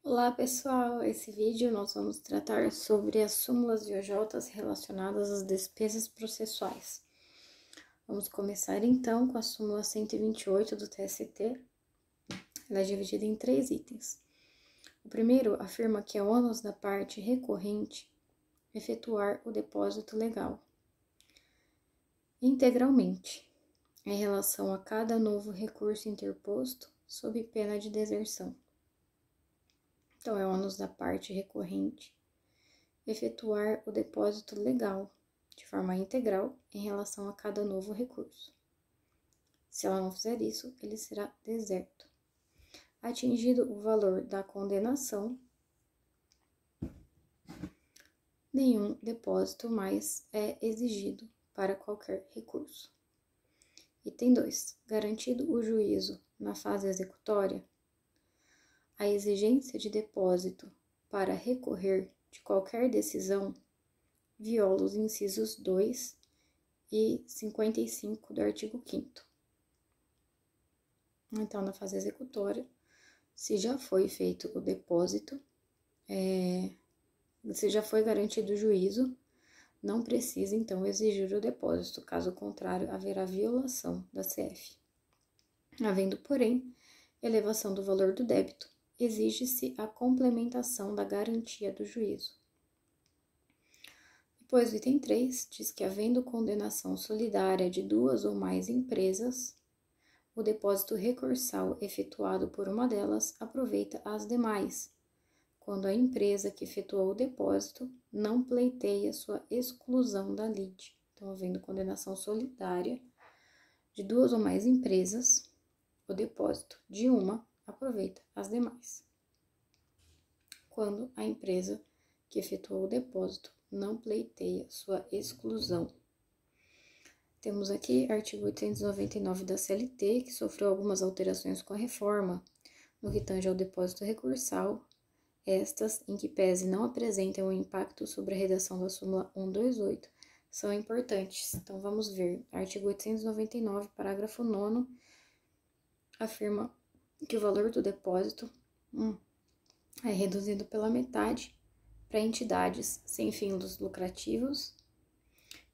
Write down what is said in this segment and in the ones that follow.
Olá pessoal, esse vídeo nós vamos tratar sobre as súmulas e OJs relacionadas às despesas processuais. Vamos começar então com a súmula 128 do TST. Ela é dividida em 3 itens. O primeiro afirma que é ônus da parte recorrente efetuar o depósito legal integralmente, em relação a cada novo recurso interposto, sob pena de deserção. Então, é ônus da parte recorrente efetuar o depósito legal, de forma integral, em relação a cada novo recurso. Se ela não fizer isso, ele será deserto. Atingido o valor da condenação, nenhum depósito mais é exigido para qualquer recurso. Item 2. Garantido o juízo na fase executória, a exigência de depósito para recorrer de qualquer decisão viola os incisos 2 e 55 do artigo 5º. Então, na fase executória, se já foi feito o depósito, se já foi garantido o juízo, não precisa, então, exigir o depósito, caso contrário, haverá violação da CF. Havendo, porém, elevação do valor do débito, exige-se a complementação da garantia do juízo. Depois, o item 3 diz que, havendo condenação solidária de 2 ou mais empresas, o depósito recursal efetuado por uma delas aproveita as demais, quando a empresa que efetuou o depósito não pleiteia sua exclusão da lide. Então, havendo condenação solidária de 2 ou mais empresas, o depósito de uma aproveita as demais, quando a empresa que efetuou o depósito não pleiteia sua exclusão. Temos aqui artigo 899 da CLT, que sofreu algumas alterações com a reforma, no que tange ao depósito recursal, estas, em que pese não apresentem um impacto sobre a redação da súmula 128, são importantes. Então, vamos ver. Artigo 899, parágrafo 9º, afirma que o valor do depósito é reduzido pela metade para entidades sem fins lucrativos,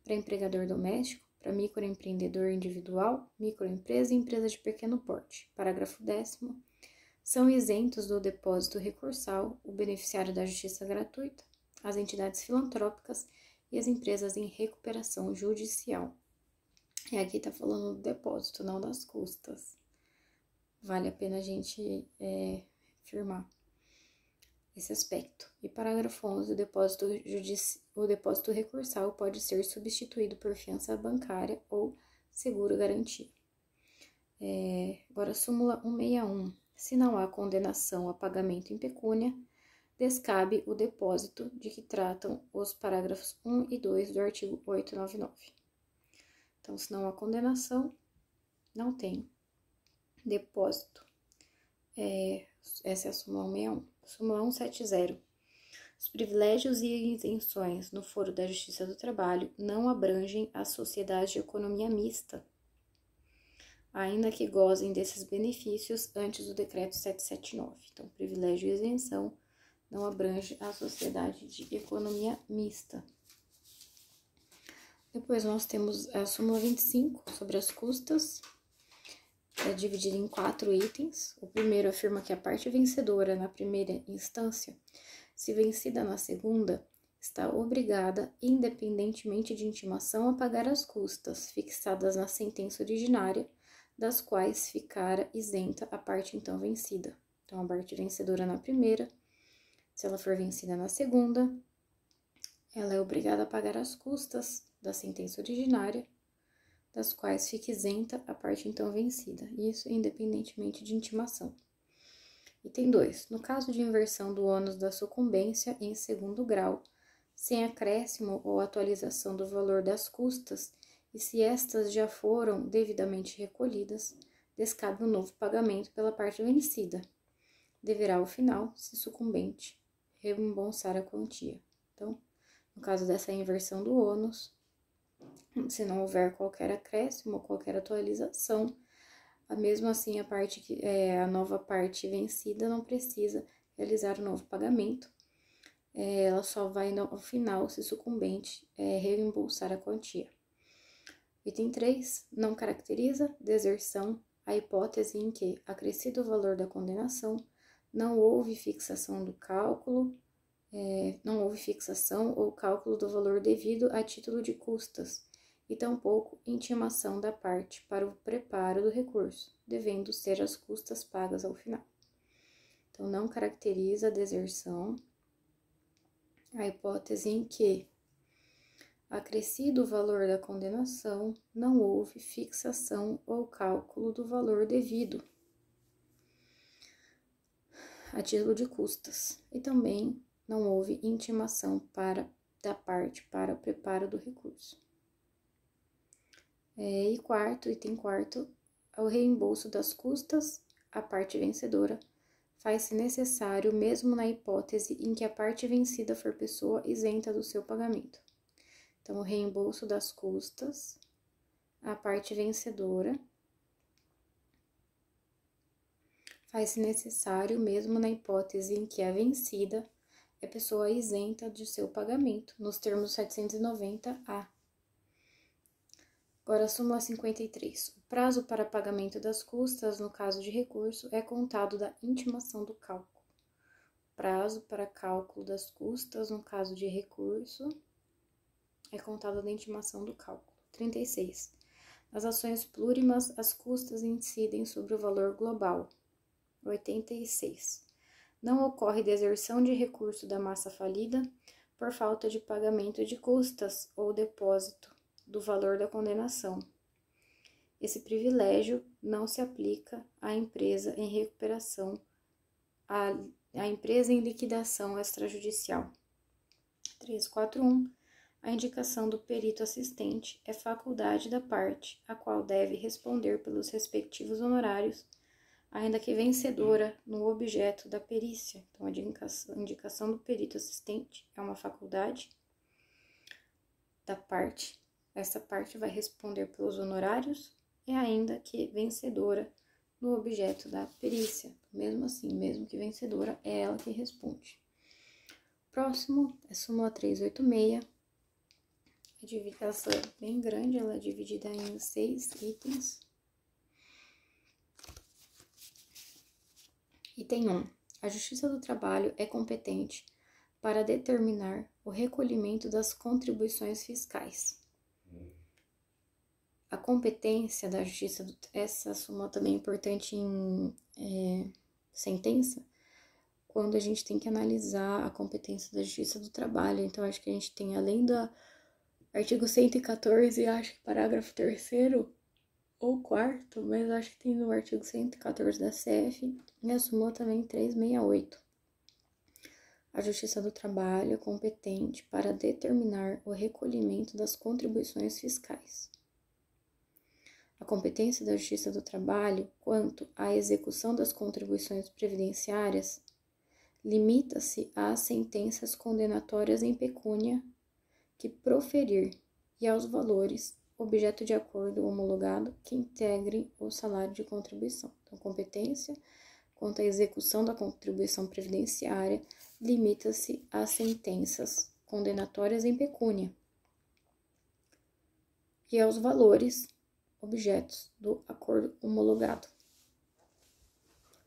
para empregador doméstico, para microempreendedor individual, microempresa e empresa de pequeno porte. Parágrafo 10º. São isentos do depósito recursal o beneficiário da justiça gratuita, as entidades filantrópicas e as empresas em recuperação judicial. E aqui está falando do depósito, não das custas. Vale a pena a gente afirmar esse aspecto. E parágrafo 11, o depósito recursal pode ser substituído por fiança bancária ou seguro garantia. Agora, súmula 161. Se não há condenação a pagamento em pecúnia, descabe o depósito de que tratam os parágrafos 1 e 2 do artigo 899. Então, se não há condenação, não tem depósito. Essa é a súmula 161. Súmula 170. Os privilégios e isenções no foro da Justiça do Trabalho não abrangem as sociedades de economia mista, ainda que gozem desses benefícios antes do decreto 779. Então, privilégio e isenção não abrange a sociedade de economia mista. Depois nós temos a súmula 25 sobre as custas, é dividida em 4 itens. O primeiro afirma que a parte vencedora na primeira instância, se vencida na segunda, está obrigada, independentemente de intimação, a pagar as custas fixadas na sentença originária, das quais ficara isenta a parte então vencida. Então, a parte vencedora na primeira, se ela for vencida na segunda, ela é obrigada a pagar as custas da sentença originária, das quais fica isenta a parte então vencida, isso independentemente de intimação. Item 2. No caso de inversão do ônus da sucumbência em segundo grau, sem acréscimo ou atualização do valor das custas, e se estas já foram devidamente recolhidas, descabe um novo pagamento pela parte vencida. Deverá, ao final, se sucumbente, reembolsar a quantia. Então, no caso dessa inversão do ônus, se não houver qualquer acréscimo ou qualquer atualização, mesmo assim a nova parte vencida não precisa realizar o novo pagamento, ela só vai, ao final, se sucumbente, reembolsar a quantia. Item 3. Não caracteriza deserção a hipótese em que, acrescido o valor da condenação, não houve fixação do cálculo, não houve fixação ou cálculo do valor devido a título de custas, e tampouco intimação da parte para o preparo do recurso, devendo ser as custas pagas ao final. Então, não caracteriza a deserção a hipótese em que, acrescido o valor da condenação, não houve fixação ou cálculo do valor devido a título de custas, e também não houve intimação da parte para o preparo do recurso. Item quarto, o reembolso das custas à parte vencedora faz-se necessário mesmo na hipótese em que a parte vencida for pessoa isenta do seu pagamento. Então, o reembolso das custas à parte vencedora faz-se necessário mesmo na hipótese em que a vencida é pessoa isenta de seu pagamento, nos termos 790-A. Agora, a súmula 53. O prazo para pagamento das custas, no caso de recurso, é contado da intimação do cálculo. Prazo para cálculo das custas, no caso de recurso, é contado da intimação do cálculo. 36. Nas ações plurimas, as custas incidem sobre o valor global. 86. Não ocorre deserção de recurso da massa falida por falta de pagamento de custas ou depósito do valor da condenação. Esse privilégio não se aplica à empresa em recuperação, à empresa em liquidação extrajudicial. 341. A indicação do perito assistente é faculdade da parte, a qual deve responder pelos respectivos honorários, ainda que vencedora no objeto da perícia. Então, a indicação do perito assistente é uma faculdade da parte. Essa parte vai responder pelos honorários e ainda que vencedora no objeto da perícia. Mesmo assim, mesmo que vencedora, é ela que responde. Próximo é súmula 386. Essa é bem grande, ela é dividida em 6 itens. Item 1. A Justiça do Trabalho é competente para determinar o recolhimento das contribuições fiscais. A competência da Justiça do essa súmula também é importante em sentença, quando a gente tem que analisar a competência da Justiça do Trabalho. Então, acho que a gente tem, além do artigo 114, acho que parágrafo 3º ou 4º, mas acho que tem no artigo 114 da CF, e a súmula também 368. A Justiça do Trabalho é competente para determinar o recolhimento das contribuições fiscais. A competência da Justiça do Trabalho quanto à execução das contribuições previdenciárias limita-se às sentenças condenatórias em pecúnia que proferir e aos valores objeto de acordo homologado que integrem o salário de contribuição. Então, competência quanto à execução da contribuição previdenciária limita-se às sentenças condenatórias em pecúnia e aos valores objetos do acordo homologado.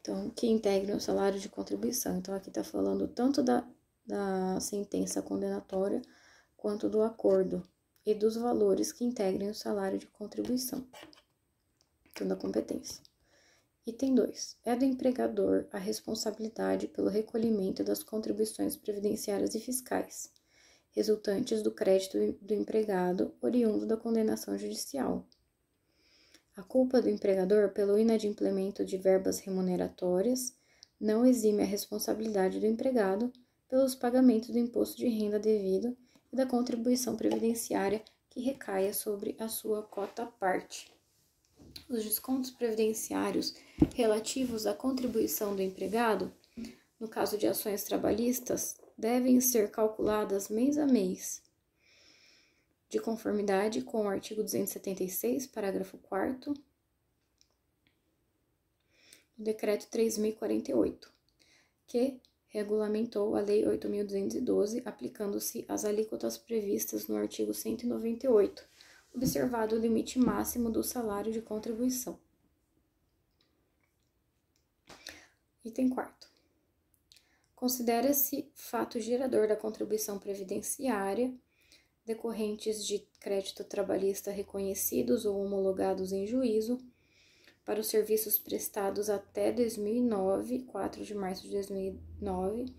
Então, que integrem o salário de contribuição. Então, aqui está falando tanto da sentença condenatória quanto do acordo e dos valores que integrem o salário de contribuição. Então, da competência. Item 2. É do empregador a responsabilidade pelo recolhimento das contribuições previdenciárias e fiscais, resultantes do crédito do empregado oriundo da condenação judicial. A culpa do empregador pelo inadimplemento de verbas remuneratórias não exime a responsabilidade do empregado pelos pagamentos do imposto de renda devido e da contribuição previdenciária que recaia sobre a sua cota parte. Os descontos previdenciários relativos à contribuição do empregado, no caso de ações trabalhistas, devem ser calculadas mês a mês, de conformidade com o artigo 276, parágrafo 4º, do Decreto 3.048, que regulamentou a Lei 8.212, aplicando-se as alíquotas previstas no artigo 198, observado o limite máximo do salário de contribuição. Item 4º. Considera-se fato gerador da contribuição previdenciária decorrentes de crédito trabalhista reconhecidos ou homologados em juízo para os serviços prestados até 2009, 4 de março de 2009,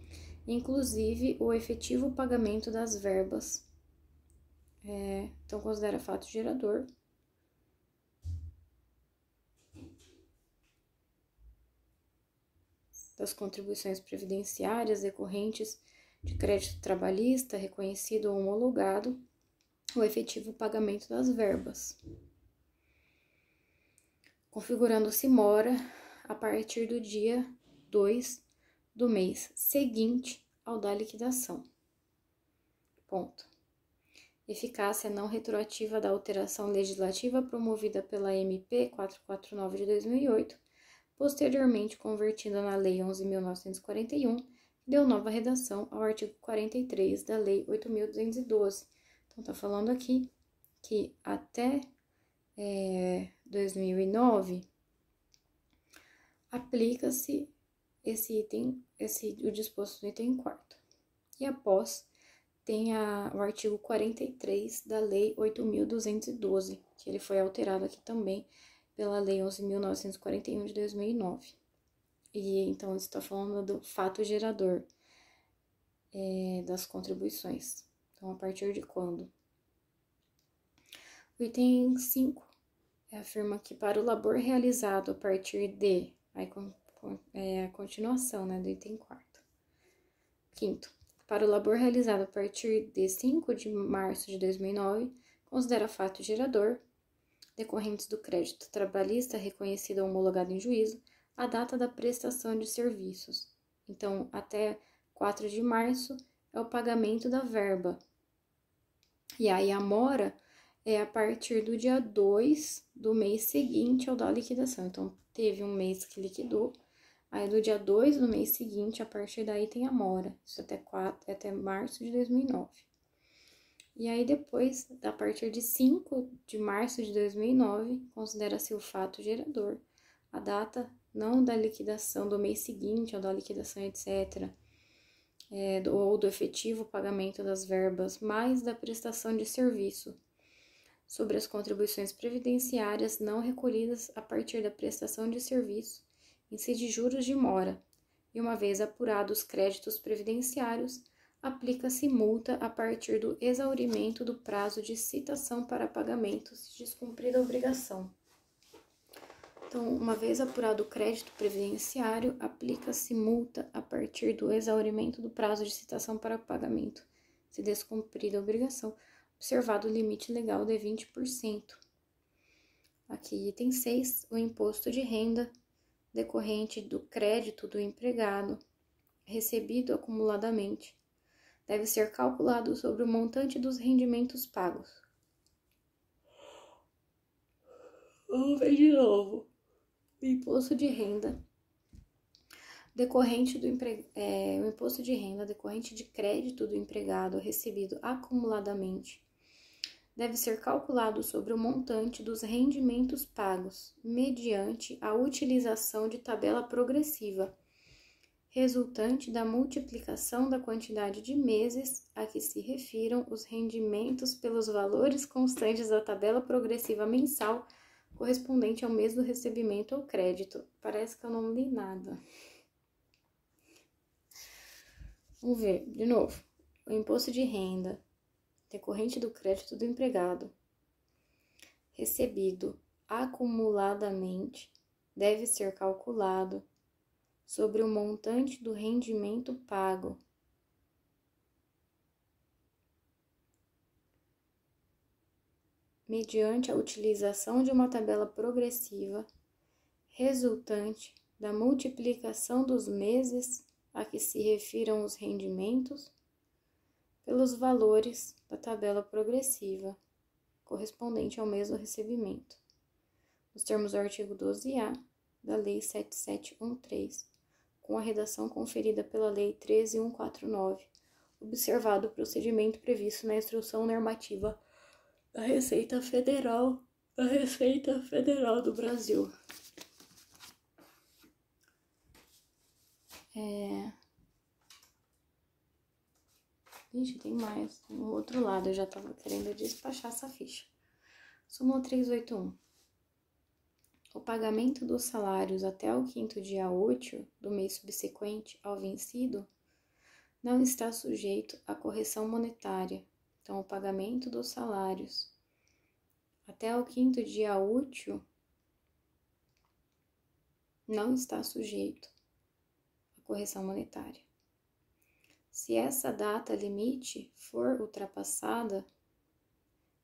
inclusive o efetivo pagamento das verbas. Então, considera fato gerador das contribuições previdenciárias decorrentes de crédito trabalhista reconhecido ou homologado, o efetivo pagamento das verbas, configurando-se mora a partir do dia 2 do mês seguinte ao da liquidação. Ponto. Eficácia não retroativa da alteração legislativa promovida pela MP 449 de 2008, posteriormente convertida na Lei 11.941, que deu nova redação ao artigo 43 da Lei 8.212. Então, tá falando aqui que até 2009 aplica-se o disposto no item 4º. E após tem o artigo 43 da Lei 8.212, que ele foi alterado aqui também pela Lei 11.941 de 2009. E então, isso está falando do fato gerador das contribuições. Então, a partir de quando? O item 5 afirma que para o labor realizado a partir de... a continuação, né, do item 4º. 5º. Para o labor realizado a partir de 5 de março de 2009, considera fato gerador, decorrentes do crédito trabalhista reconhecido ou homologado em juízo, a data da prestação de serviços. Então, até 4 de março é o pagamento da verba. E aí, a mora é a partir do dia 2 do mês seguinte ao da liquidação. Então, teve um mês que liquidou, aí do dia 2 do mês seguinte, a partir daí tem a mora. Isso até março de 2009. E aí depois, a partir de 5 de março de 2009, considera-se o fato gerador, a data não da liquidação do mês seguinte ou da liquidação, etc., ou do efetivo pagamento das verbas, mais da prestação de serviço sobre as contribuições previdenciárias não recolhidas a partir da prestação de serviço, incide juros de mora, e uma vez apurados os créditos previdenciários, aplica-se multa a partir do exaurimento do prazo de citação para pagamento, se descumprida a obrigação. Então, uma vez apurado o crédito previdenciário, aplica-se multa a partir do exaurimento do prazo de citação para pagamento, se descumprida a obrigação, observado o limite legal de 20%. Aqui, item 6, o imposto de renda decorrente do crédito do empregado recebido acumuladamente deve ser calculado sobre o montante dos rendimentos pagos. Vamos ver de novo. O imposto de renda decorrente o imposto de renda decorrente de crédito do empregado recebido acumuladamente deve ser calculado sobre o montante dos rendimentos pagos, mediante a utilização de tabela progressiva, resultante da multiplicação da quantidade de meses a que se refiram os rendimentos pelos valores constantes da tabela progressiva mensal correspondente ao mês do recebimento ou crédito. Parece que eu não li nada. Vamos ver, de novo. O imposto de renda decorrente do crédito do empregado recebido acumuladamente deve ser calculado sobre o montante do rendimento pago, mediante a utilização de uma tabela progressiva resultante da multiplicação dos meses a que se refiram os rendimentos pelos valores da tabela progressiva correspondente ao mês do recebimento, nos termos do artigo 12A da Lei 7713, com a redação conferida pela Lei 13.149, observado o procedimento previsto na Instrução Normativa da Receita Federal do Brasil. Gente, tem mais. No outro lado, eu já estava querendo despachar essa ficha. Súmula 381. O pagamento dos salários até o 5º dia útil do mês subsequente ao vencido não está sujeito à correção monetária. Então, o pagamento dos salários até o 5º dia útil não está sujeito à correção monetária. Se essa data limite for ultrapassada,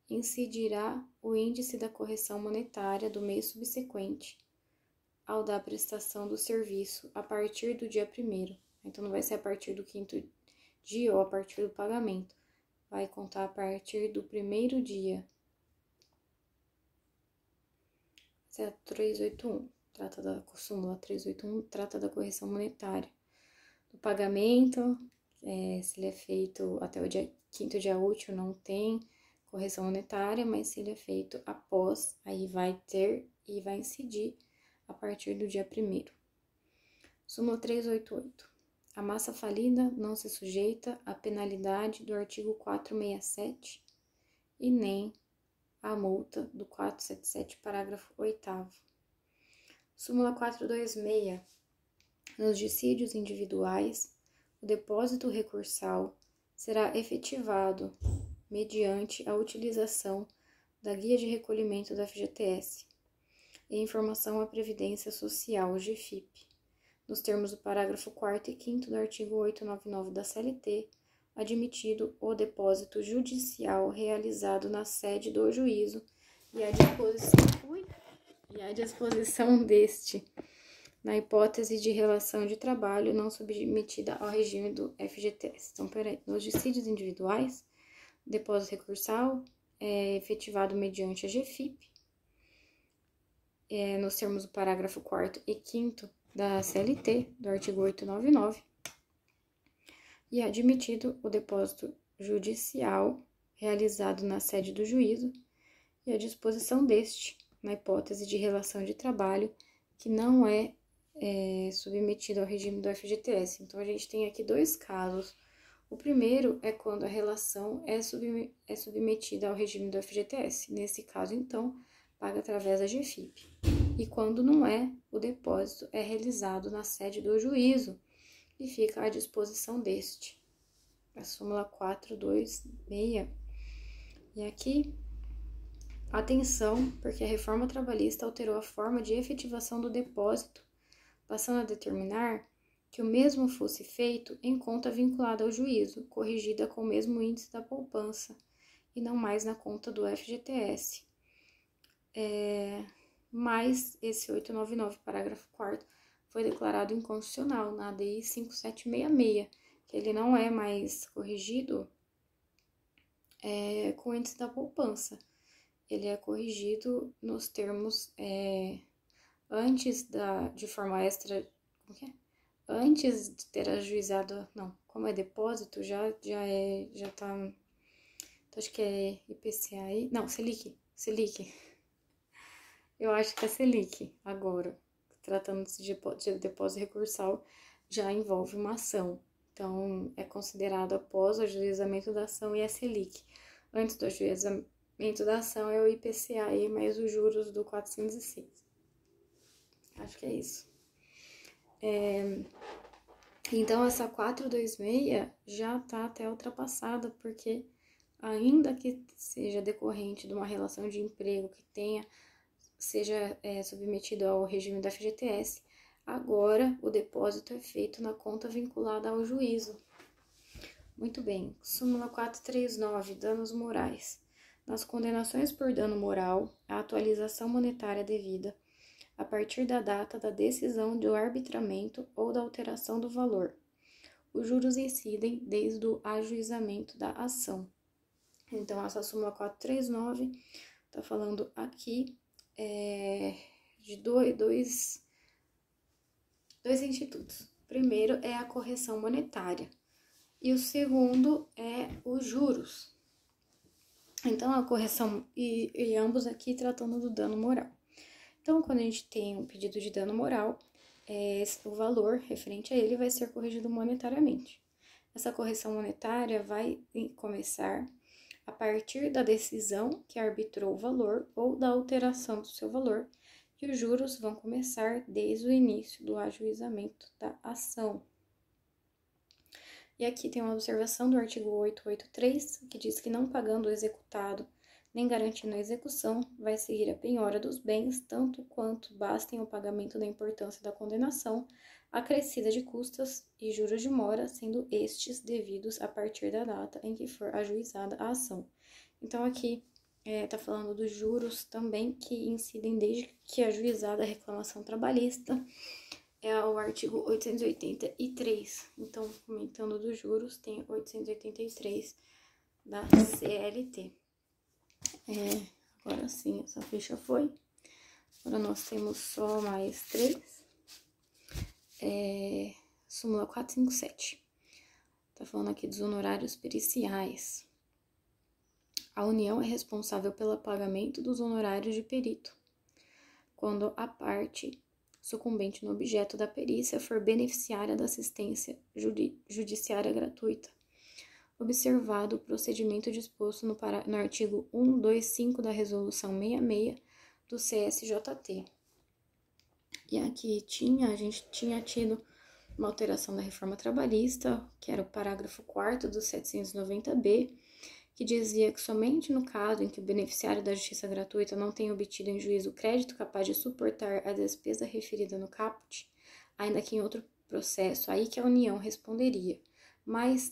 incidirá o índice da correção monetária do mês subsequente ao da prestação do serviço a partir do dia 1º. Então, não vai ser a partir do 5º dia ou a partir do pagamento. Vai contar a partir do 1º dia. Essa é a 381. Súmula 381 trata da correção monetária. Do pagamento, se ele é feito até o 5º dia útil, não tem correção monetária, mas se ele é feito após, aí vai ter e vai incidir a partir do dia 1º. Súmula 388. A massa falida não se sujeita à penalidade do artigo 467 e nem à multa do 477, parágrafo 8º. Súmula 426. Nos dissídios individuais, o depósito recursal será efetivado mediante a utilização da Guia de Recolhimento da FGTS e informação à Previdência Social, GFIP, nos termos do parágrafo 4º e 5º do artigo 899 da CLT, admitido o depósito judicial realizado na sede do juízo e a disposição deste, na hipótese de relação de trabalho não submetida ao regime do FGTS. Então, nos dissídios individuais, o depósito recursal é efetivado mediante a GFIP, nos termos do parágrafo 4º e 5º da CLT, do artigo 899, e é admitido o depósito judicial realizado na sede do juízo e a disposição deste, na hipótese de relação de trabalho que não é submetido ao regime do FGTS. Então, a gente tem aqui dois casos. O primeiro é quando a relação é submetida ao regime do FGTS. Nesse caso, então, paga através da GFIP. E quando não é, o depósito é realizado na sede do juízo e fica à disposição deste. A súmula 426. E aqui, atenção, porque a reforma trabalhista alterou a forma de efetivação do depósito, passando a determinar que o mesmo fosse feito em conta vinculada ao juízo, corrigida com o mesmo índice da poupança, e não mais na conta do FGTS. Mas esse 899, parágrafo 4º, foi declarado inconstitucional na ADI 5766, que ele não é mais corrigido com o índice da poupança. Ele é corrigido nos termos antes de forma extra. Como que é? Antes de ter ajuizado. Não, como é depósito, já tá. Então, acho que é IPCA aí. Não, Selic. Eu acho que é Selic agora. Tratando-se de depósito recursal, já envolve uma ação. Então, é considerado após o ajuizamento da ação e é Selic. Antes do ajuizamento da ação é o IPCA e mais os juros do 406. Acho que é isso. Então, essa 426 já está até ultrapassada, porque ainda que seja decorrente de uma relação de emprego que seja submetido ao regime da FGTS, agora o depósito é feito na conta vinculada ao juízo. Muito bem. Súmula 439, danos morais. Nas condenações por dano moral, a atualização monetária devida a partir da data da decisão do arbitramento ou da alteração do valor. Os juros incidem desde o ajuizamento da ação. Então, essa súmula 439 está falando aqui de dois institutos. primeiro é a correção monetária e o segundo é os juros. Então, a correção, e ambos aqui tratando do dano moral. Então, quando a gente tem um pedido de dano moral, o valor referente a ele vai ser corrigido monetariamente. Essa correção monetária vai começar a partir da decisão que arbitrou o valor ou da alteração do seu valor, e os juros vão começar desde o início do ajuizamento da ação. E aqui tem uma observação do artigo 883, que diz que não pagando o executado, nem garantindo a execução, vai seguir a penhora dos bens, tanto quanto bastem o pagamento da importância da condenação, acrescida de custas e juros de mora, sendo estes devidos a partir da data em que for ajuizada a ação. Então, aqui está falando dos juros também, que incidem desde que ajuizada a reclamação trabalhista, é o artigo 883. Então, comentando dos juros, tem 883 da CLT. Agora sim, essa ficha foi. Agora nós temos só mais 3. Súmula 457. Tá falando aqui dos honorários periciais. A União é responsável pelo pagamento dos honorários de perito, quando a parte sucumbente no objeto da perícia for beneficiária da assistência judiciária gratuita, observado o procedimento disposto no artigo 125 da Resolução 66 do CSJT. E aqui a gente tinha tido uma alteração da reforma trabalhista, que era o parágrafo 4º do 790-B, que dizia que somente no caso em que o beneficiário da justiça gratuita não tenha obtido em juízo crédito capaz de suportar a despesa referida no caput, ainda que em outro processo, aí que a União responderia. Mas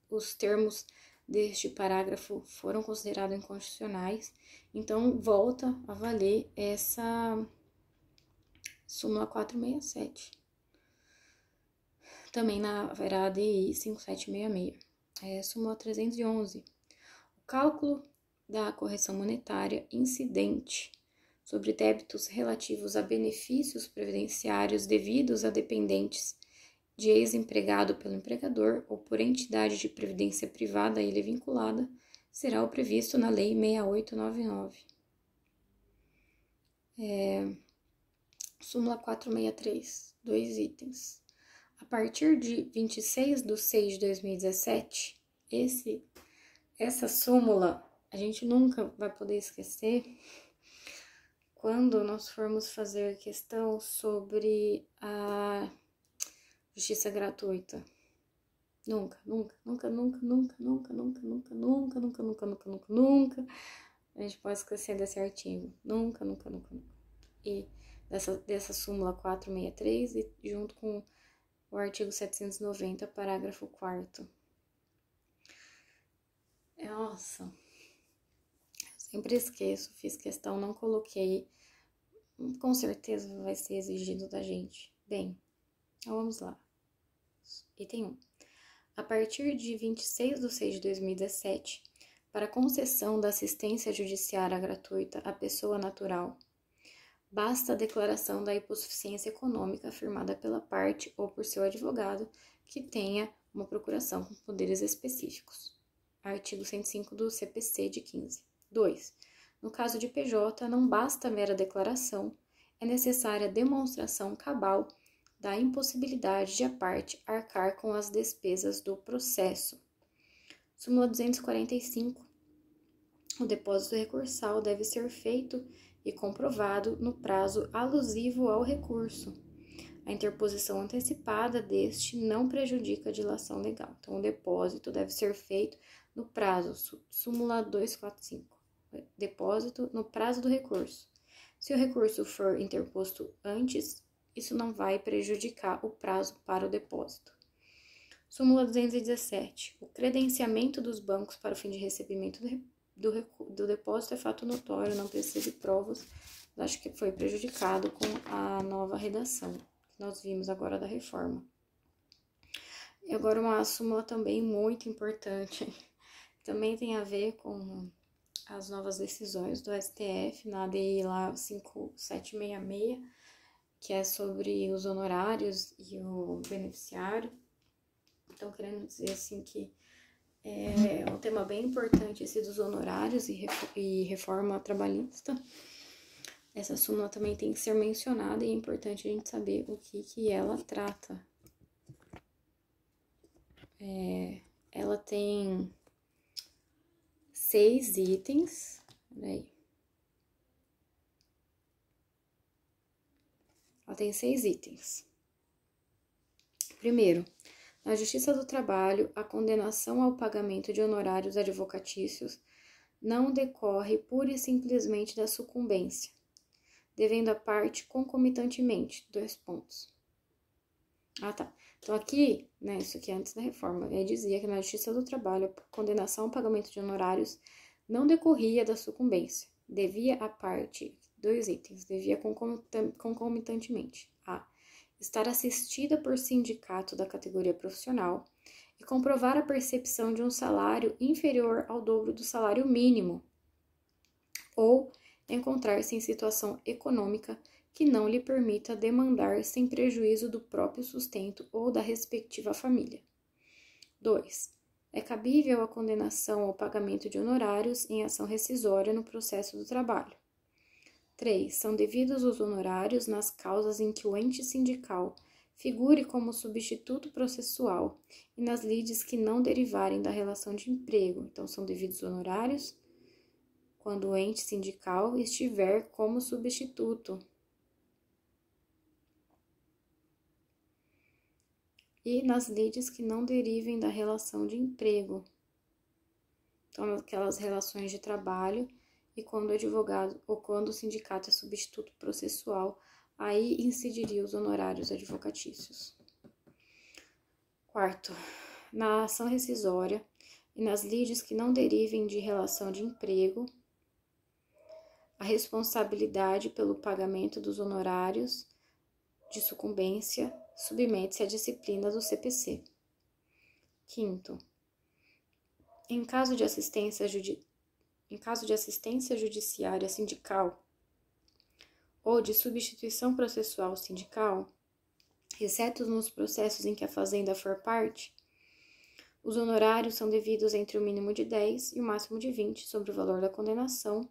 os termos deste parágrafo foram considerados inconstitucionais, então volta a valer essa súmula 467. Também haverá a DI 5766. Súmula 311. O cálculo da correção monetária incidente sobre débitos relativos a benefícios previdenciários devidos a dependentes de ex-empregado pelo empregador ou por entidade de previdência privada a ele vinculada será o previsto na Lei 6899. Súmula 463. 2 itens. A partir de 26/6/2017, essa súmula a gente nunca vai poder esquecer quando nós formos fazer questão sobre a justiça gratuita. Nunca a gente pode esquecer desse artigo. Nunca. E dessa súmula 463 e junto com o artigo 790, parágrafo 4º. Nossa, sempre esqueço, fiz questão, não coloquei. Com certeza vai ser exigido da gente. Bem, então vamos lá. Item 1. A partir de 26/6/2017, para concessão da assistência judiciária gratuita à pessoa natural, basta a declaração da hipossuficiência econômica afirmada pela parte ou por seu advogado que tenha uma procuração com poderes específicos. Artigo 105 do CPC de 15. 2. No caso de PJ, não basta a mera declaração, é necessária a demonstração cabal da impossibilidade de a parte arcar com as despesas do processo. Súmula 245. O depósito recursal deve ser feito e comprovado no prazo alusivo ao recurso. A interposição antecipada deste não prejudica a dilação legal. Então, o depósito deve ser feito no prazo, súmula 245. Depósito no prazo do recurso. Se o recurso for interposto antes, isso não vai prejudicar o prazo para o depósito. Súmula 217. O credenciamento dos bancos para o fim de recebimento do depósito é fato notório, não precisa de provas. Acho que foi prejudicado com a nova redação que nós vimos agora da reforma. E agora uma súmula também muito importante, também tem a ver com as novas decisões do STF, na ADI lá 5766, que é sobre os honorários e o beneficiário. Então, querendo dizer assim que é um tema bem importante esse dos honorários e reforma trabalhista. Essa súmula também tem que ser mencionada e é importante a gente saber o que ela trata. Ela tem 6 itens. Peraí. Ela tem 6 itens. Primeiro, na Justiça do Trabalho, a condenação ao pagamento de honorários advocatícios não decorre pura e simplesmente da sucumbência, devendo a parte concomitantemente. 2 pontos. Tá. Então, aqui, né, isso aqui é antes da reforma, dizia que na Justiça do Trabalho, a condenação ao pagamento de honorários não decorria da sucumbência, devia a parte, 2 itens, devia concomitantemente. A. Estar assistida por sindicato da categoria profissional e comprovar a percepção de um salário inferior ao dobro do salário mínimo, ou encontrar-se em situação econômica que não lhe permita demandar sem prejuízo do próprio sustento ou da respectiva família. 2. É cabível a condenação ao pagamento de honorários em ação rescisória no processo do trabalho. 3. São devidos os honorários nas causas em que o ente sindical figure como substituto processual e nas lides que não derivarem da relação de emprego. Então, são devidos honorários quando o ente sindical estiver como substituto. E nas lides que não derivem da relação de emprego. Então, aquelas relações de trabalho e quando o advogado ou quando o sindicato é substituto processual, aí incidiria os honorários advocatícios. 4. Na ação rescisória e nas lides que não derivem de relação de emprego, a responsabilidade pelo pagamento dos honorários de sucumbência submete-se à disciplina do CPC. 5. Em caso de assistência judiciária sindical ou de substituição processual sindical, exceto nos processos em que a fazenda for parte, os honorários são devidos entre o mínimo de 10 e o máximo de 20 sobre o valor da condenação,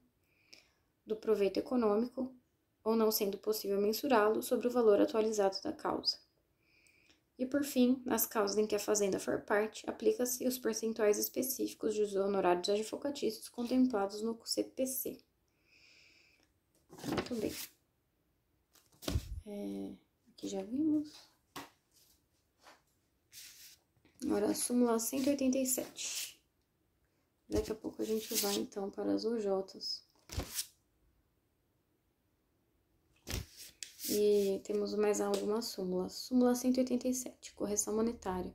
do proveito econômico, ou não sendo possível mensurá-lo, sobre o valor atualizado da causa. E, por fim, nas causas em que a fazenda for parte, aplica-se os percentuais específicos dos honorários advocatícios contemplados no CPC. Muito bem. Aqui já vimos. Agora, a súmula 187. Daqui a pouco a gente vai, então, para as UJs. E temos mais algumas súmulas. Súmula 187, correção monetária.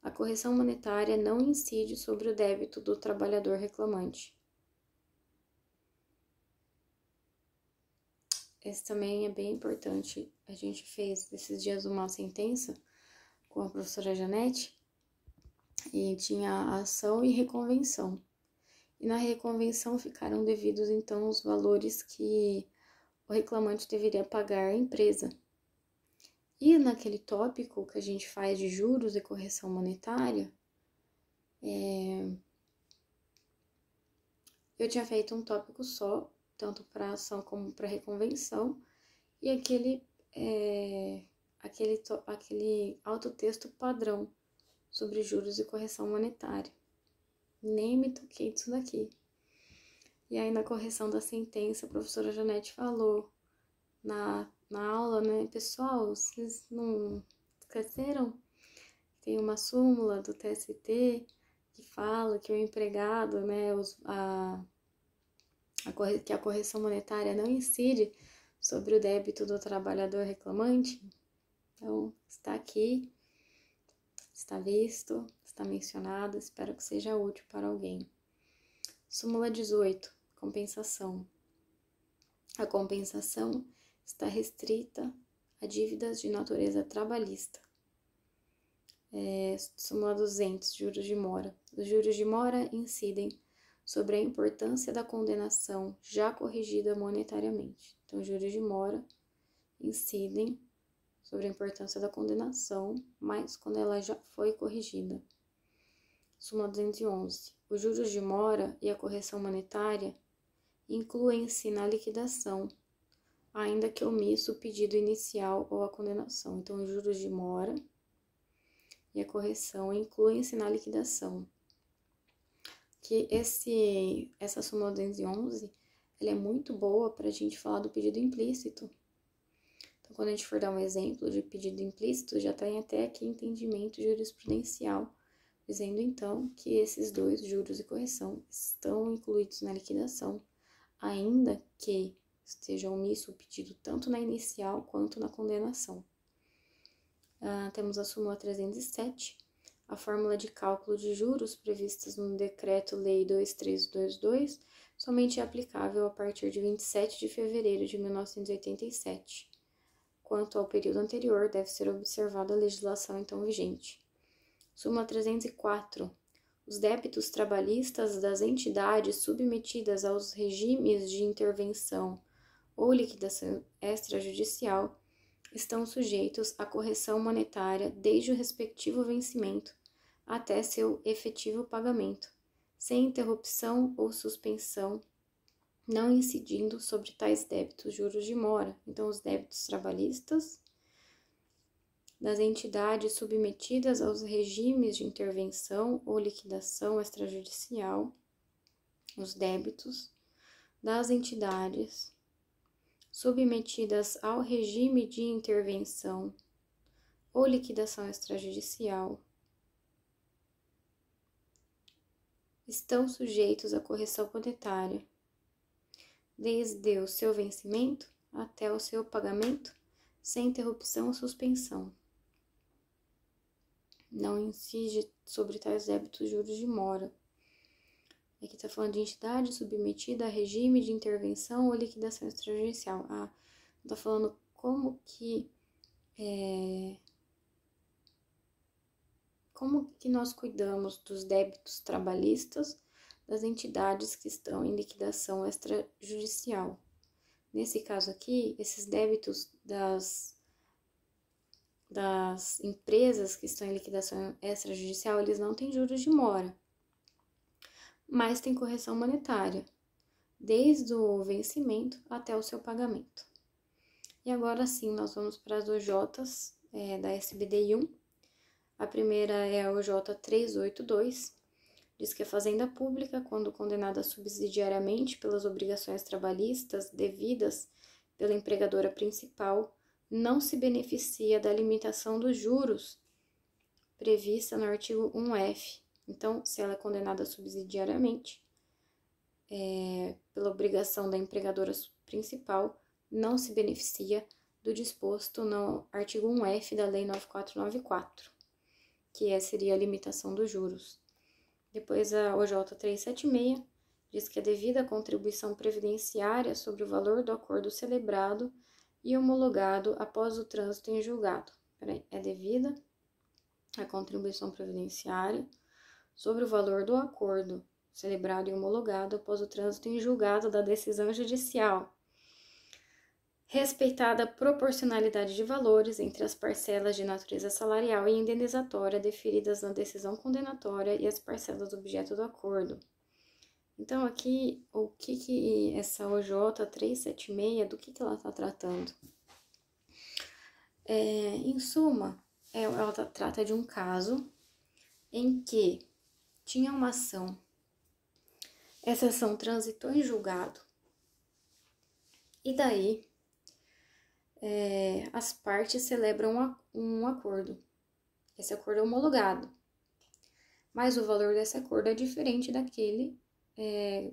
A correção monetária não incide sobre o débito do trabalhador reclamante. Esse também é bem importante. A gente fez esses dias uma sentença com a professora Janete e tinha ação e reconvenção. E na reconvenção ficaram devidos, então, os valores que o reclamante deveria pagar à empresa. E naquele tópico que a gente faz de juros e correção monetária, eu tinha feito um tópico só, tanto para ação como para reconvenção, e aquele autotexto padrão sobre juros e correção monetária. Nem me toquei disso daqui. E aí, na correção da sentença, a professora Janete falou na aula, né? Pessoal, vocês não esqueceram? Tem uma súmula do TST que fala que o empregado, né, que a correção monetária não incide sobre o débito do trabalhador reclamante. Então, está aqui, está visto, está mencionado, espero que seja útil para alguém. Súmula 18, compensação. A compensação está restrita a dívidas de natureza trabalhista. Súmula 200, juros de mora. Os juros de mora incidem sobre a importância da condenação já corrigida monetariamente. Então, juros de mora incidem sobre a importância da condenação, mas quando ela já foi corrigida. Súmula 211. Os juros de mora e a correção monetária incluem-se na liquidação, ainda que omisso o pedido inicial ou a condenação. Então, os juros de mora e a correção incluem-se na liquidação. Que essa súmula 211, ela é muito boa para a gente falar do pedido implícito. Então, quando a gente for dar um exemplo de pedido implícito, já tem até aqui entendimento jurisprudencial, dizendo então que esses dois, juros e correção, estão incluídos na liquidação, ainda que esteja omisso o pedido tanto na inicial quanto na condenação. Temos a súmula 307, a fórmula de cálculo de juros previstas no Decreto-Lei 2322 somente é aplicável a partir de 27 de fevereiro de 1987. Quanto ao período anterior, deve ser observada a legislação então vigente. Súmula 304. Os débitos trabalhistas das entidades submetidas aos regimes de intervenção ou liquidação extrajudicial estão sujeitos à correção monetária desde o respectivo vencimento até seu efetivo pagamento, sem interrupção ou suspensão, não incidindo sobre tais débitos juros de mora. Então, os débitos trabalhistas das entidades submetidas aos regimes de intervenção ou liquidação extrajudicial, os débitos das entidades submetidas ao regime de intervenção ou liquidação extrajudicial estão sujeitos à correção monetária, desde o seu vencimento até o seu pagamento, sem interrupção ou suspensão. Não incide sobre tais débitos juros de mora. Aqui está falando de entidade submetida a regime de intervenção ou liquidação extrajudicial. Está falando como que nós cuidamos dos débitos trabalhistas das entidades que estão em liquidação extrajudicial. Nesse caso aqui, esses débitos das empresas que estão em liquidação extrajudicial, eles não têm juros de mora, mas tem correção monetária, desde o vencimento até o seu pagamento. E agora sim, nós vamos para as OJs da SBDI 1. A primeira é a OJ 382, diz que a fazenda pública, quando condenada subsidiariamente pelas obrigações trabalhistas devidas pela empregadora principal, não se beneficia da limitação dos juros prevista no artigo 1F. Então, se ela é condenada subsidiariamente pela obrigação da empregadora principal, não se beneficia do disposto no artigo 1F da Lei 9494, que seria a limitação dos juros. Depois, a OJ 376 diz que é devida a contribuição previdenciária sobre o valor do acordo celebrado e homologado após o trânsito em julgado. É devida a contribuição previdenciária sobre o valor do acordo celebrado e homologado após o trânsito em julgado da decisão judicial, respeitada a proporcionalidade de valores entre as parcelas de natureza salarial e indenizatória deferidas na decisão condenatória e as parcelas objeto do acordo. Então, aqui, o que essa OJ 376, do que ela está tratando? Em suma, ela trata de um caso em que tinha uma ação, essa ação transitou em julgado, e daí as partes celebram um acordo. Esse acordo é homologado, mas o valor desse acordo é diferente daquele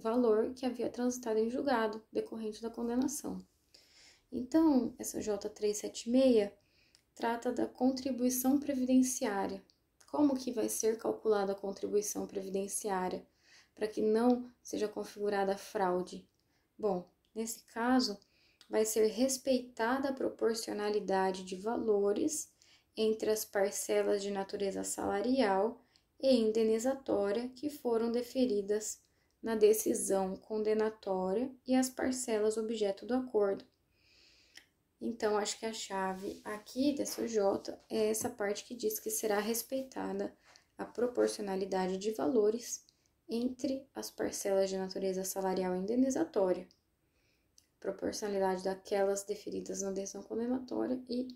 valor que havia transitado em julgado, decorrente da condenação. Então, essa J376 trata da contribuição previdenciária. Como que vai ser calculada a contribuição previdenciária para que não seja configurada fraude? Bom, nesse caso, vai ser respeitada a proporcionalidade de valores entre as parcelas de natureza salarial e indenizatória que foram deferidas na decisão condenatória e as parcelas objeto do acordo. Então, acho que a chave aqui dessa OJ é essa parte que diz que será respeitada a proporcionalidade de valores entre as parcelas de natureza salarial e indenizatória, proporcionalidade daquelas deferidas na decisão condenatória e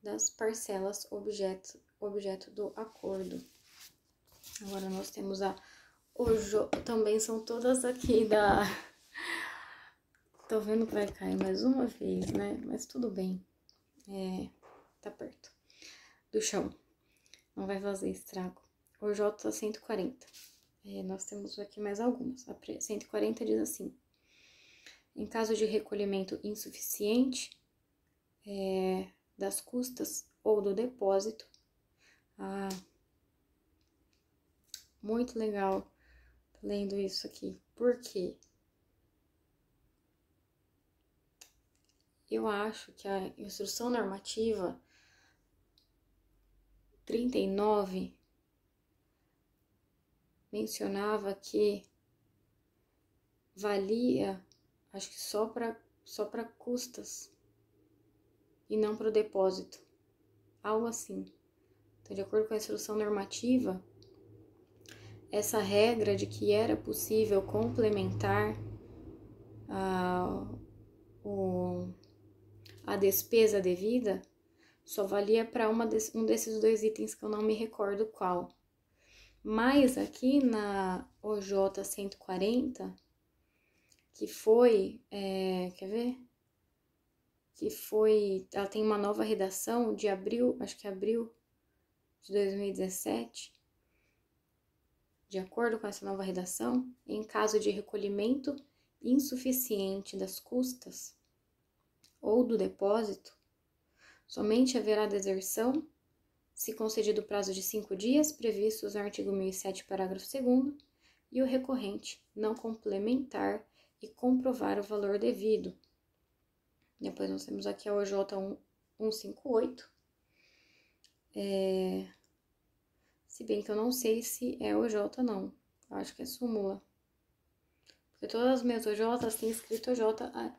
das parcelas objeto do acordo. Agora nós temos a OJ, também são todas aqui da... Tô vendo que vai cair mais uma vez, né? Mas tudo bem. Tá perto do chão. Não vai fazer estrago. OJ 140. Nós temos aqui mais algumas. A 140 diz assim: em caso de recolhimento insuficiente das custas ou do depósito. Muito legal lendo isso aqui. Por quê? Eu acho que a instrução normativa 39 mencionava que valia, acho que só para custas e não para o depósito, algo assim. Então, de acordo com a instrução normativa, essa regra de que era possível complementar a despesa devida só valia para um desses dois itens que eu não me recordo qual. Mas aqui na OJ 140, que foi, quer ver? Que foi, ela tem uma nova redação de abril, acho que abril de 2017. De acordo com essa nova redação, em caso de recolhimento insuficiente das custas ou do depósito, somente haverá deserção se concedido o prazo de 5 dias previstos no artigo 1007, parágrafo 2º, e o recorrente não complementar e comprovar o valor devido. Depois nós temos aqui a OJ 158. Se bem que eu não sei se é OJ não. Eu acho que é súmula. Porque todas as minhas OJs têm escrito OJ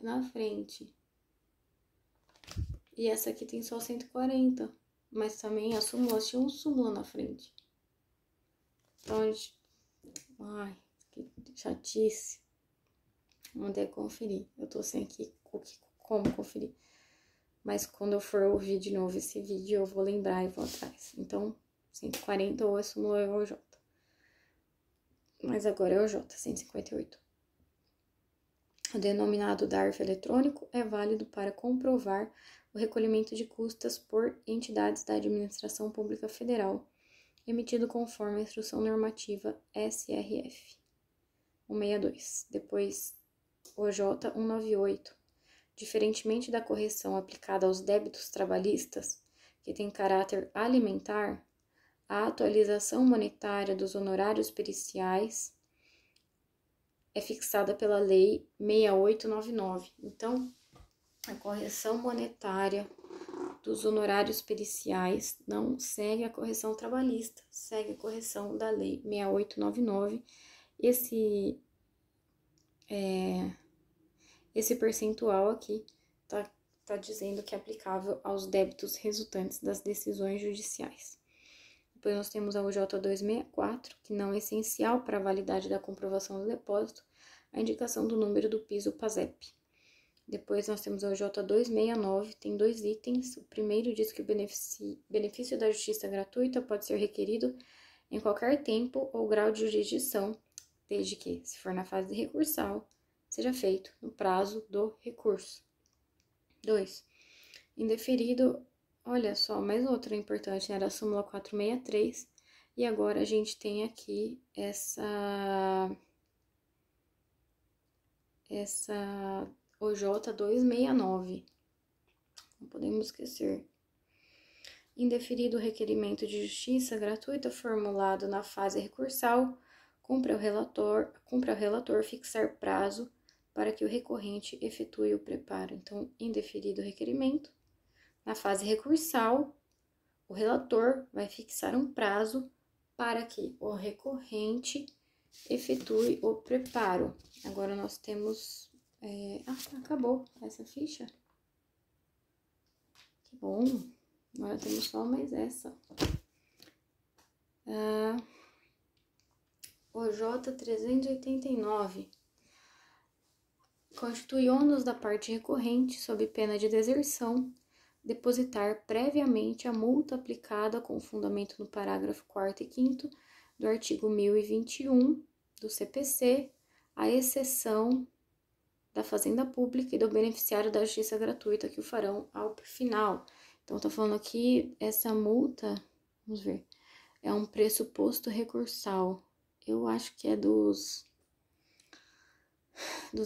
na frente. E essa aqui tem só 140. Mas também a súmula tinha um súmula na frente. Então, ai, que chatice. Vamos ter que conferir. Eu tô sem aqui como conferir. Mas quando eu for ouvir de novo esse vídeo, eu vou lembrar e vou atrás. Então, 140 ou é súmula ou é OJ. Mas agora é OJ 158. O denominado DARF eletrônico é válido para comprovar o recolhimento de custas por entidades da Administração Pública Federal, emitido conforme a Instrução Normativa SRF 162. Depois, OJ 198. Diferentemente da correção aplicada aos débitos trabalhistas, que tem caráter alimentar, a atualização monetária dos honorários periciais é fixada pela Lei 6899. Então, a correção monetária dos honorários periciais não segue a correção trabalhista, segue a correção da Lei 6899. Esse percentual aqui tá dizendo que é aplicável aos débitos resultantes das decisões judiciais. Depois nós temos a OJ 264, que não é essencial para a validade da comprovação do depósito, a indicação do número do piso PASEP. Depois nós temos a OJ 269, tem 2 itens. O primeiro diz que o benefício da justiça gratuita pode ser requerido em qualquer tempo ou grau de jurisdição, desde que, se for na fase recursal, seja feito no prazo do recurso. 2. Indeferido. Olha só, mais outra importante, né? Era a súmula 463. E agora a gente tem aqui essa OJ 269. Não podemos esquecer. Indeferido o requerimento de justiça gratuita formulado na fase recursal, cumpre ao relator fixar prazo para que o recorrente efetue o preparo. Então, indeferido o requerimento. Na fase recursal, o relator vai fixar um prazo para que o recorrente efetue o preparo. Agora nós temos... acabou essa ficha. Que bom. Agora temos só mais essa. OJ 389. Constitui ônus da parte recorrente, sob pena de deserção, depositar previamente a multa aplicada com fundamento no parágrafo 4º e 5º do artigo 1021 do CPC, à exceção da Fazenda Pública e do beneficiário da justiça gratuita, que o farão ao final. Então, tá falando aqui, essa multa, vamos ver, é um pressuposto recursal. Eu acho que é dos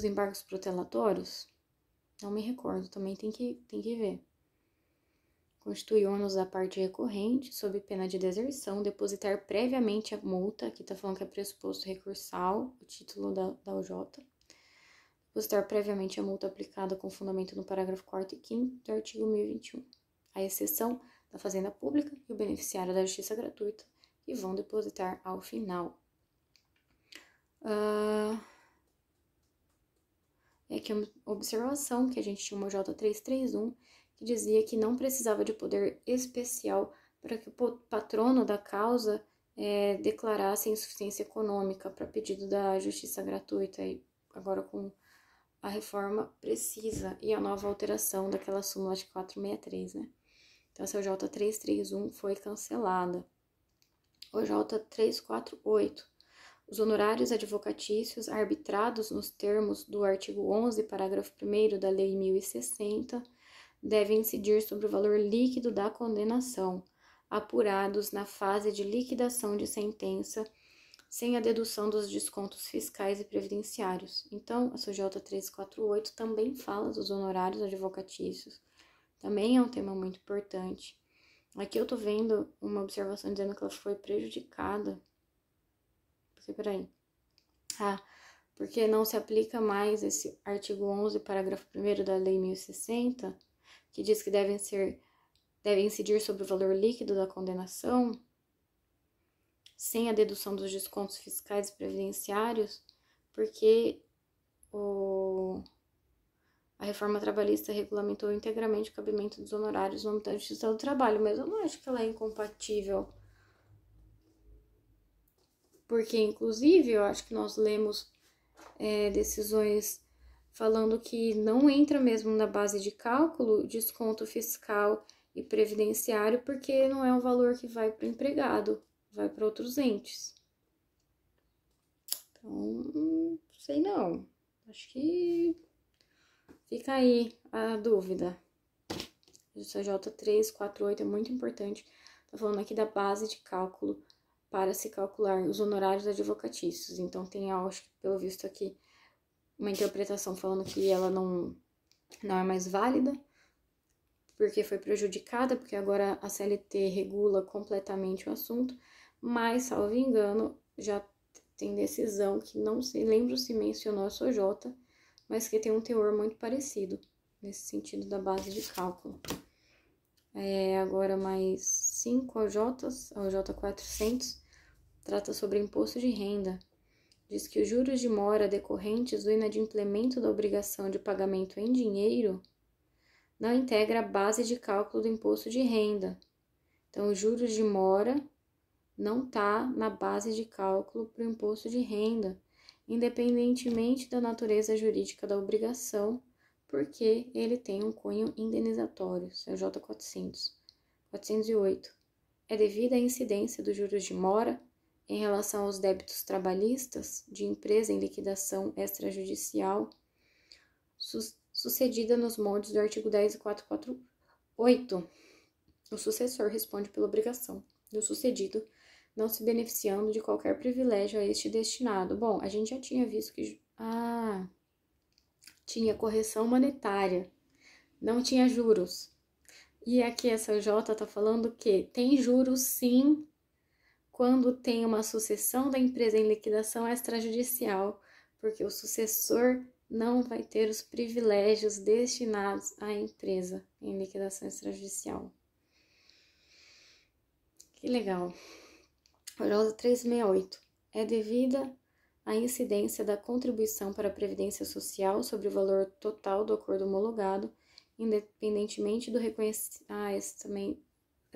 embargos protelatórios. Não me recordo, também tem que ver. Constitui ônus da parte recorrente, sob pena de deserção, depositar previamente a multa, aqui tá falando que é pressuposto recursal, o título da OJ, depositar previamente a multa aplicada com fundamento no parágrafo 4º e 5º do artigo 1021, à exceção da Fazenda Pública e o beneficiário da justiça gratuita, que vão depositar ao final. É aqui uma observação que a gente tinha uma J331 que dizia que não precisava de poder especial para que o patrono da causa declarasse insuficiência econômica para pedido da justiça gratuita. E agora com a reforma precisa e a nova alteração daquela súmula de 463, né? Então essa J331 foi cancelada. O J348. Os honorários advocatícios arbitrados nos termos do artigo 11, parágrafo 1º da Lei 1060, devem incidir sobre o valor líquido da condenação, apurados na fase de liquidação de sentença, sem a dedução dos descontos fiscais e previdenciários. Então, a CJ 348 também fala dos honorários advocatícios. Também é um tema muito importante. Aqui eu tô vendo uma observação dizendo que ela foi prejudicada. Peraí. Porque não se aplica mais esse artigo 11, parágrafo 1º da Lei 1060, que diz que devem incidir sobre o valor líquido da condenação, sem a dedução dos descontos fiscais e previdenciários, porque a reforma trabalhista regulamentou integralmente o cabimento dos honorários no âmbito da Justiça do Trabalho, mas eu não acho que ela é incompatível. Porque, inclusive, eu acho que nós lemos decisões falando que não entra mesmo na base de cálculo desconto fiscal e previdenciário, porque não é um valor que vai para o empregado, vai para outros entes. Então, sei não. Acho que fica aí a dúvida. O CJ 348 é muito importante. Tá falando aqui da base de cálculo para se calcular os honorários advocatícios. Então, tem, acho que pelo visto aqui, uma interpretação falando que ela não é mais válida, porque foi prejudicada, porque agora a CLT regula completamente o assunto, mas, salvo engano, já tem decisão que não sei, lembro se mencionou a SOJ, mas que tem um teor muito parecido, nesse sentido da base de cálculo. Agora mais 5 OJs, a OJ 400, trata sobre imposto de renda. Diz que os juros de mora decorrentes do inadimplemento da obrigação de pagamento em dinheiro não integra a base de cálculo do imposto de renda. Então, os juros de mora não está na base de cálculo para o imposto de renda, independentemente da natureza jurídica da obrigação, porque ele tem um cunho indenizatório, CJ 400. 408. É devida a incidência dos juros de mora em relação aos débitos trabalhistas de empresa em liquidação extrajudicial, sucedida nos moldes do artigo 10 e 448. O sucessor responde pela obrigação do sucedido, não se beneficiando de qualquer privilégio a este destinado. Bom, a gente já tinha visto que tinha correção monetária, não tinha juros. E aqui essa J está falando que tem juros sim, quando tem uma sucessão da empresa em liquidação extrajudicial, porque o sucessor não vai ter os privilégios destinados à empresa em liquidação extrajudicial. Que legal. J 368. É devida a incidência da contribuição para a Previdência Social sobre o valor total do acordo homologado independentemente do reconhecimento... Ah, essas também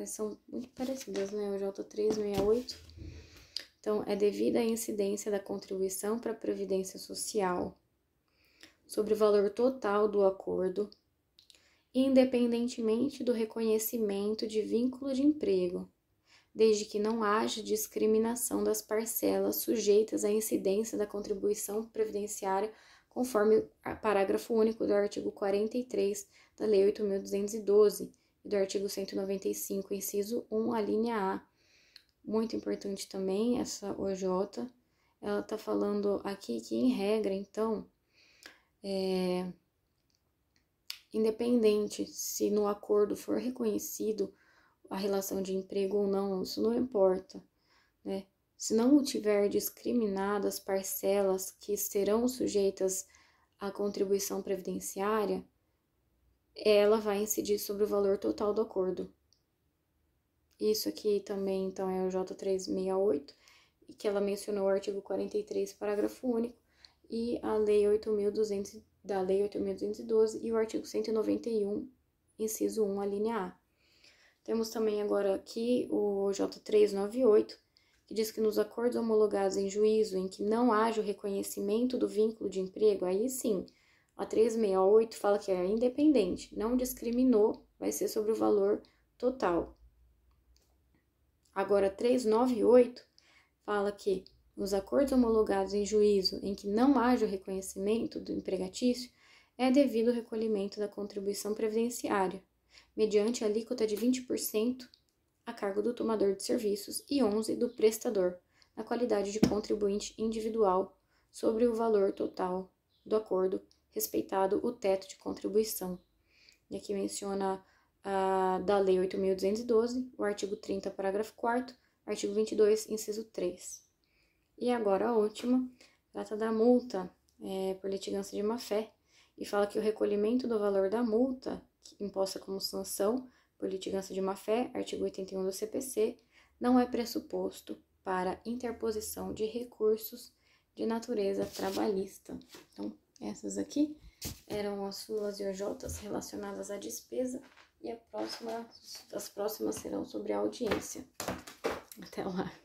são muito parecidas, né? O J368. Então, é devida à incidência da contribuição para a Previdência Social sobre o valor total do acordo, independentemente do reconhecimento de vínculo de emprego, desde que não haja discriminação das parcelas sujeitas à incidência da contribuição previdenciária, conforme o parágrafo único do artigo 43 da Lei 8.212 e do artigo 195, inciso 1, a linha A. Muito importante também essa OJ, ela está falando aqui que, em regra, então, independente se no acordo for reconhecido a relação de emprego ou não, isso não importa, né? Se não tiver discriminado as parcelas que serão sujeitas à contribuição previdenciária, ela vai incidir sobre o valor total do acordo. Isso aqui também, então, é o J368, que ela mencionou o artigo 43, parágrafo único, e a Lei 8.200, da Lei 8.212 e o artigo 191, inciso 1, a linha A. Temos também agora aqui o J398, que diz que nos acordos homologados em juízo em que não haja o reconhecimento do vínculo de emprego, aí sim, a 368 fala que é independente, não discriminou, vai ser sobre o valor total. Agora, 398 fala que nos acordos homologados em juízo em que não haja o reconhecimento do empregatício, é devido o recolhimento da contribuição previdenciária, mediante alíquota de 20% a cargo do tomador de serviços e 11% do prestador, na qualidade de contribuinte individual, sobre o valor total do acordo, respeitado o teto de contribuição. E aqui menciona da Lei 8.212, o artigo 30, parágrafo 4º, artigo 22, inciso 3. E agora a última, trata da multa por litigância de má-fé, e fala que o recolhimento do valor da multa, imposta como sanção por litigância de má-fé, artigo 81 do CPC, não é pressuposto para interposição de recursos de natureza trabalhista. Então, essas aqui eram as súmulas e OJs relacionadas à despesa, e as próximas serão sobre a audiência. Até lá!